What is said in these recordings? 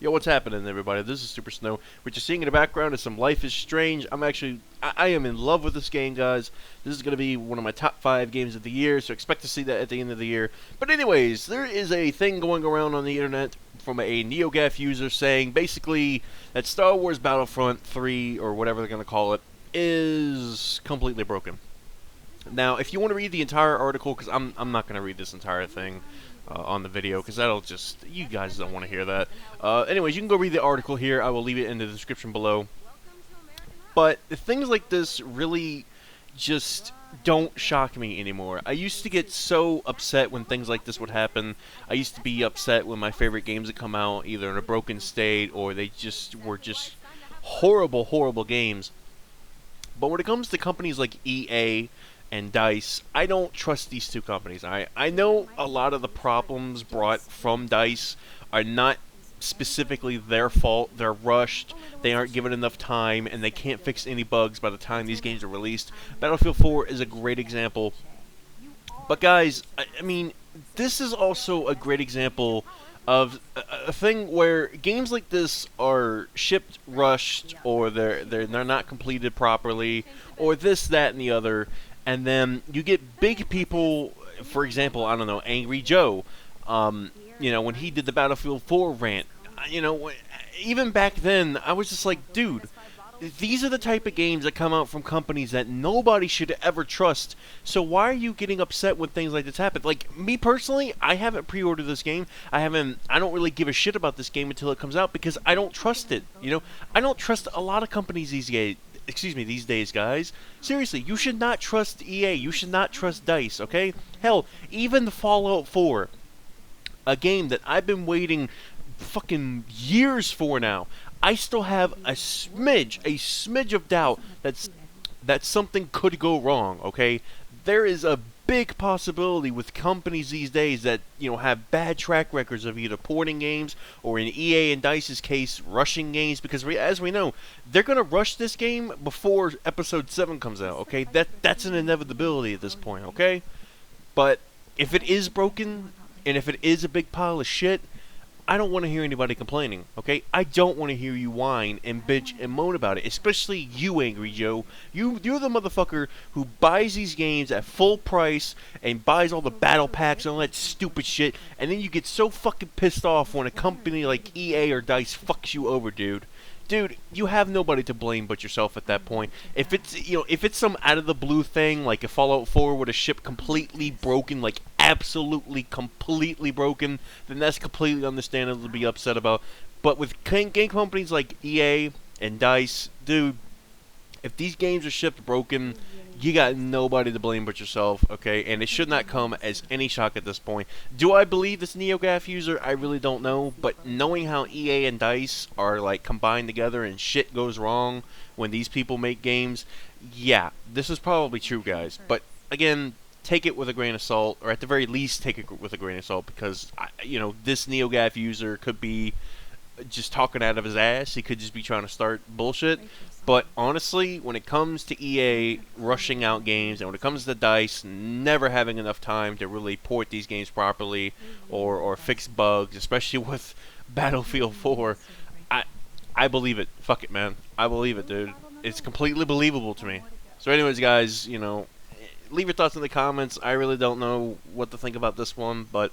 Yo, what's happening, everybody? This is Super Snow. What you're seeing in the background is some Life is Strange. I am in love with this game, guys. This is going to be one of my top 5 games of the year, so expect to see that at the end of the year. But anyways, there is a thing going around on the internet from a NeoGAF user saying, basically, that Star Wars Battlefront 3, or whatever they're going to call it, is completely broken. Now, if you want to read the entire article, because I'm not going to read this entire thing on the video, because that'll just, you guys don't want to hear that. Anyways, you can go read the article here. I will leave it in the description below. But things like this really just don't shock me anymore. I used to get so upset when things like this would happen. I used to be upset when my favorite games would come out either in a broken state or they just were just horrible, horrible games. But when it comes to companies like EA and DICE, I don't trust these two companies. I know a lot of the problems brought from DICE are not specifically their fault. They're rushed, they aren't given enough time, and they can't fix any bugs by the time these games are released. Battlefield 4 is a great example. But guys, I mean, this is also a great example of a thing where games like this are shipped rushed, or they're not completed properly, or this, that, and the other. And then you get big people, for example, I don't know, Angry Joe, when he did the Battlefield 4 rant, even back then, I was just like, dude, these are the type of games that come out from companies that nobody should ever trust. So why are you getting upset when things like this happen? Like, me personally, I haven't pre-ordered this game. I don't really give a shit about this game until it comes out because I don't trust it. I don't trust a lot of companies these days, guys. Seriously, you should not trust EA. You should not trust DICE, okay? Hell, even the Fallout 4, a game that I've been waiting fucking years for now, I still have a smidge of doubt that something could go wrong, okay? There is a big possibility with companies these days that, have bad track records of either porting games or, in EA and DICE's case, rushing games, because as we know, they're going to rush this game before Episode 7 comes out, okay? That's an inevitability at this point, okay? But if it is broken, and if it is a big pile of shit, I don't want to hear anybody complaining, okay? I don't want to hear you whine and bitch and moan about it, especially you, Angry Joe. You're the motherfucker who buys these games at full price and buys all the battle packs and all that stupid shit, and then you get so fucking pissed off when a company like EA or DICE fucks you over, dude. Dude, you have nobody to blame but yourself at that point. If it's some out of the blue thing, like if Fallout 4 would have shipped completely broken, like absolutely completely broken, then that's completely understandable to be upset about. But with game companies like EA and DICE, dude, if these games are shipped broken, you got nobody to blame but yourself, okay? And it should not come as any shock at this point. Do I believe this NeoGAF user? I really don't know. But knowing how EA and DICE are like combined together and shit goes wrong when these people make games, yeah, this is probably true, guys. But again, take it with a grain of salt, or at the very least, take it with a grain of salt, because this NeoGAF user could be just talking out of his ass. He could just be trying to start bullshit. But honestly, when it comes to EA rushing out games, and when it comes to DICE never having enough time to really port these games properly or fix bugs, especially with Battlefield 4, I believe it. Fuck it, man. I believe it, dude. It's completely believable to me. So anyways, guys, leave your thoughts in the comments. I really don't know what to think about this one, but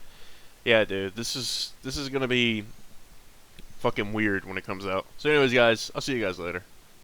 yeah, dude, this is gonna be fucking weird when it comes out. So anyways, guys, I'll see you guys later.